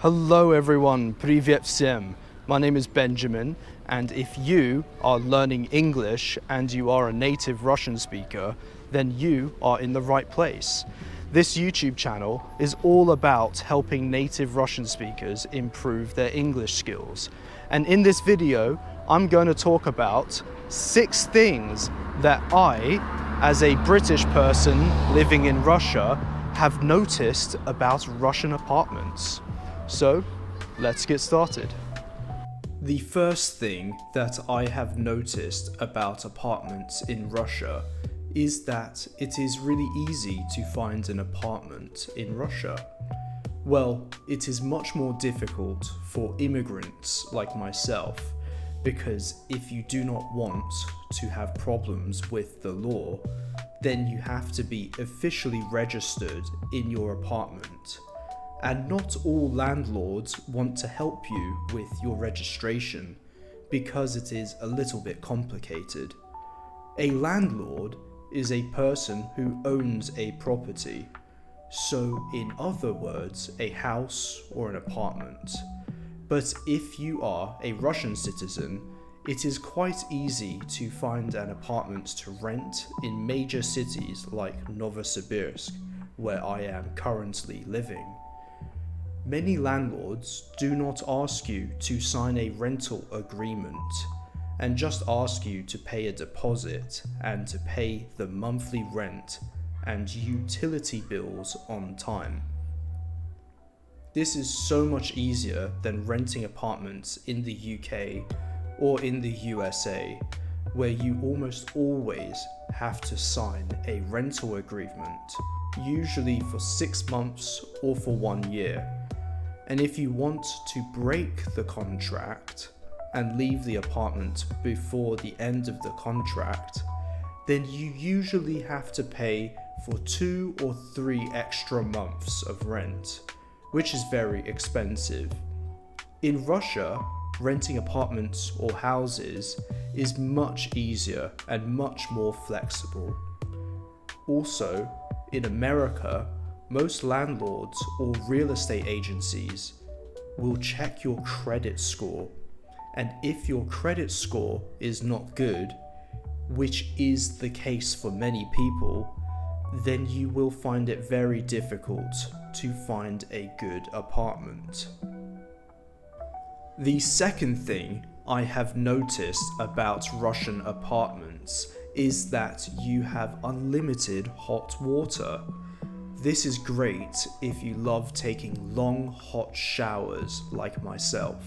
Hello everyone, привет всем. My name is Benjamin, and if you are learning English and you are a native Russian speaker, then you are in the right place. This YouTube channel is all about helping native Russian speakers improve their English skills. And in this video, I'm going to talk about 6 things that I, as a British person living in Russia, have noticed about Russian apartments. So, let's get started. The first thing that I have noticed about apartments in Russia is that it is really easy to find an apartment in Russia. Well, it is much more difficult for immigrants like myself, because if you do not want to have problems with the law, then you have to be officially registered in your apartment. And not all landlords want to help you with your registration because it is a little bit complicated. A landlord is a person who owns a property, so in other words, a house or an apartment. But if you are a Russian citizen, it is quite easy to find an apartment to rent in major cities like Novosibirsk, where I am currently living. Many landlords do not ask you to sign a rental agreement and just ask you to pay a deposit and to pay the monthly rent and utility bills on time. This is so much easier than renting apartments in the UK or in the USA, where you almost always have to sign a rental agreement, usually for 6 months or for 1 year. And if you want to break the contract and leave the apartment before the end of the contract, then you usually have to pay for 2 or 3 extra months of rent, which is very expensive. In Russia, renting apartments or houses is much easier and much more flexible. Also, in America, most landlords or real estate agencies will check your credit score, and if your credit score is not good, which is the case for many people, then you will find it very difficult to find a good apartment. The second thing I have noticed about Russian apartments is that you have unlimited hot water. This is great if you love taking long hot showers like myself.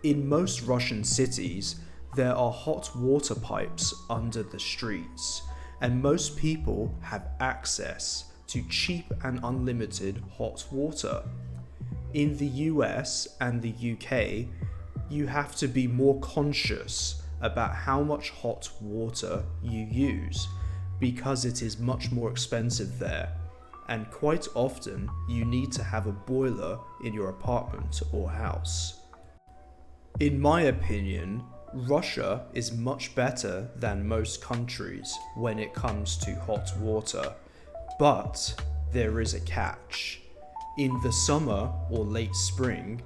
In most Russian cities, there are hot water pipes under the streets, and most people have access to cheap and unlimited hot water. In the US and the UK, you have to be more conscious about how much hot water you use, because it is much more expensive there. And quite often you need to have a boiler in your apartment or house. In my opinion, Russia is much better than most countries when it comes to hot water, but there is a catch. In the summer or late spring,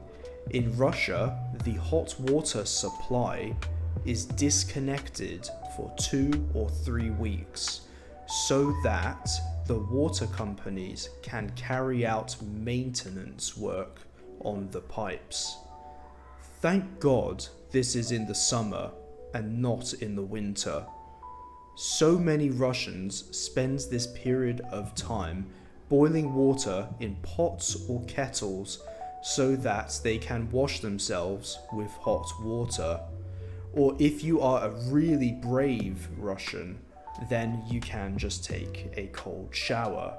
in Russia, the hot water supply is disconnected for 2 or 3 weeks, so that the water companies can carry out maintenance work on the pipes. Thank God this is in the summer and not in the winter. So many Russians spend this period of time boiling water in pots or kettles so that they can wash themselves with hot water. Or if you are a really brave Russian, then you can just take a cold shower.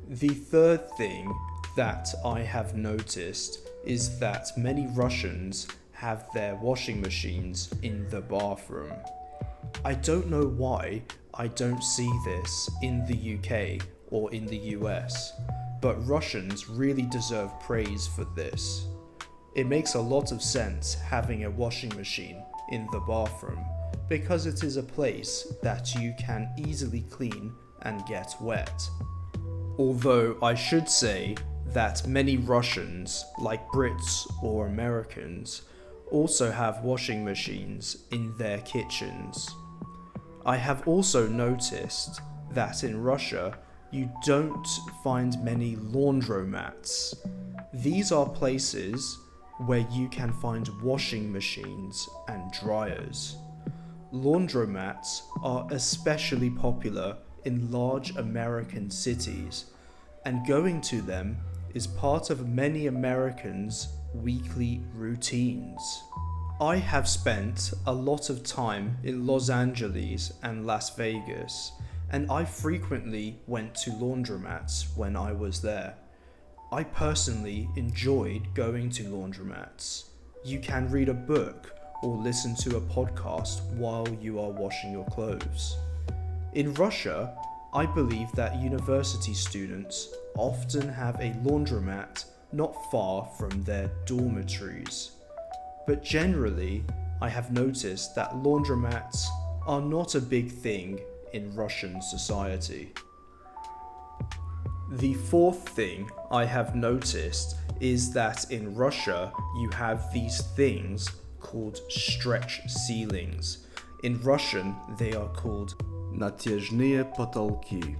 The third thing that I have noticed is that many Russians have their washing machines in the bathroom. I don't know why I don't see this in the UK or in the US, but Russians really deserve praise for this. It makes a lot of sense having a washing machine in the bathroom, because it is a place that you can easily clean and get wet. Although I should say that many Russians, like Brits or Americans, also have washing machines in their kitchens. I have also noticed that in Russia, you don't find many laundromats. These are places where you can find washing machines and dryers. Laundromats are especially popular in large American cities, and going to them is part of many Americans' weekly routines. I have spent a lot of time in Los Angeles and Las Vegas, and I frequently went to laundromats when I was there. I personally enjoyed going to laundromats. You can read a book or listen to a podcast while you are washing your clothes. In Russia, I believe that university students often have a laundromat not far from their dormitories. But generally, I have noticed that laundromats are not a big thing in Russian society. The fourth thing I have noticed is that in Russia you have these things called stretch ceilings. In Russian, they are called натяжные потолки.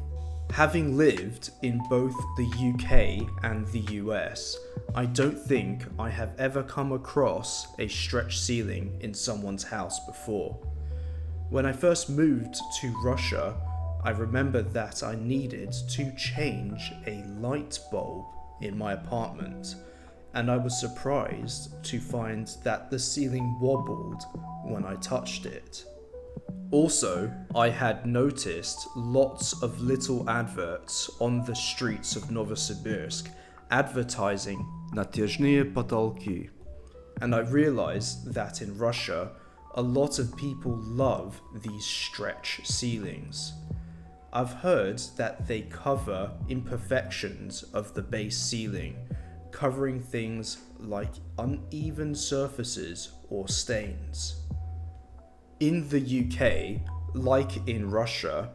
Having lived in both the UK and the US, I don't think I have ever come across a stretch ceiling in someone's house before. When I first moved to Russia, I remember that I needed to change a light bulb in my apartment, and I was surprised to find that the ceiling wobbled when I touched it. Also, I had noticed lots of little adverts on the streets of Novosibirsk advertising натяжные потолки. And I realized that in Russia, a lot of people love these stretch ceilings. I've heard that they cover imperfections of the base ceiling, covering things like uneven surfaces or stains. In the UK, like in Russia,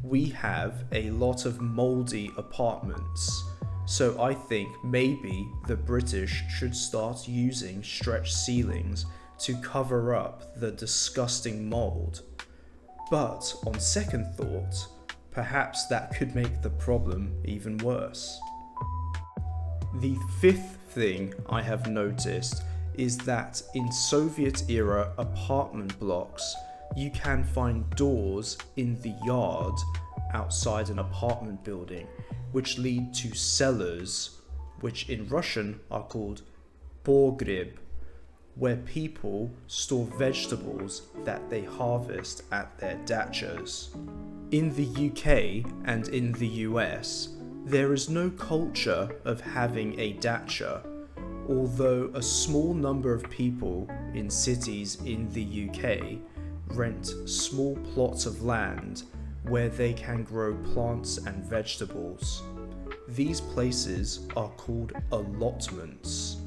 we have a lot of mouldy apartments, so I think maybe the British should start using stretch ceilings to cover up the disgusting mould. But on second thought, perhaps that could make the problem even worse. The fifth thing I have noticed is that in Soviet-era apartment blocks, you can find doors in the yard outside an apartment building which lead to cellars, which in Russian are called pogreb, where people store vegetables that they harvest at their dachas. In the UK and in the US, there is no culture of having a dacha, although a small number of people in cities in the UK rent small plots of land where they can grow plants and vegetables. These places are called allotments.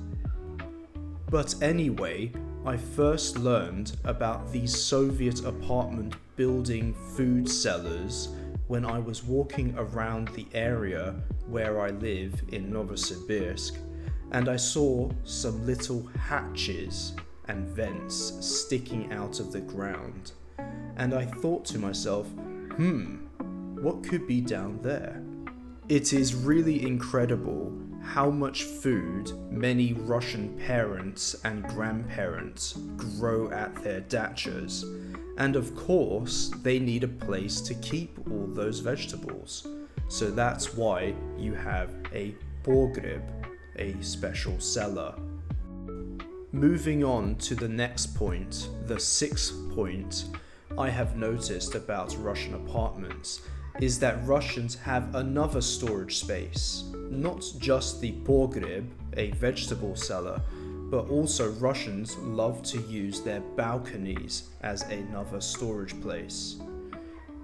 But anyway, I first learned about these Soviet apartment building food cellars when I was walking around the area where I live in Novosibirsk, and I saw some little hatches and vents sticking out of the ground. And I thought to myself, what could be down there? It is really incredible how much food many Russian parents and grandparents grow at their dachas, and of course they need a place to keep all those vegetables. So that's why you have a pogreb, a special cellar. Moving on to the next point, the sixth point I have noticed about Russian apartments is that Russians have another storage space, not just the pogreb, a vegetable cellar, but also Russians love to use their balconies as another storage place.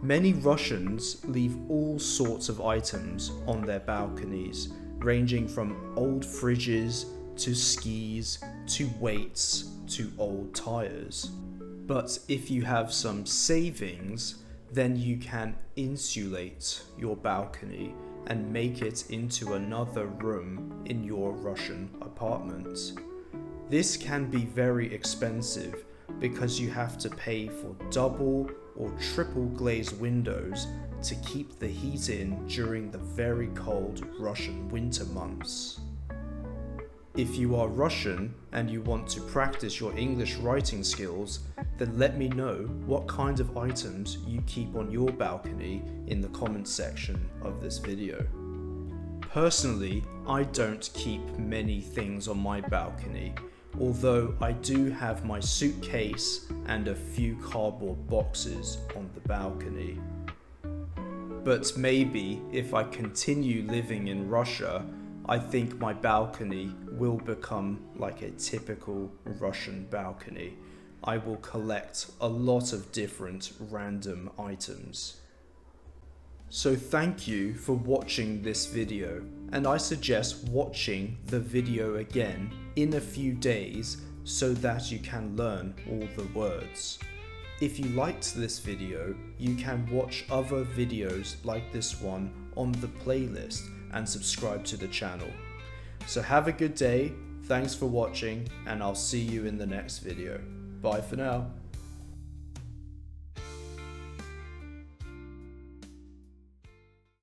Many Russians leave all sorts of items on their balconies, ranging from old fridges to skis to weights to old tires. But if you have some savings, then you can insulate your balcony and make it into another room in your Russian apartment. This can be very expensive because you have to pay for double or triple glazed windows to keep the heat in during the very cold Russian winter months. If you are Russian and you want to practice your English writing skills, then let me know what kind of items you keep on your balcony in the comments section of this video. Personally, I don't keep many things on my balcony, although I do have my suitcase and a few cardboard boxes on the balcony. But maybe if I continue living in Russia, I think my balcony will become like a typical Russian balcony. I will collect a lot of different random items. So thank you for watching this video, and I suggest watching the video again in a few days so that you can learn all the words. If you liked this video, you can watch other videos like this one on the playlist and subscribe to the channel. So have a good day, thanks for watching, and I'll see you in the next video. Bye for now.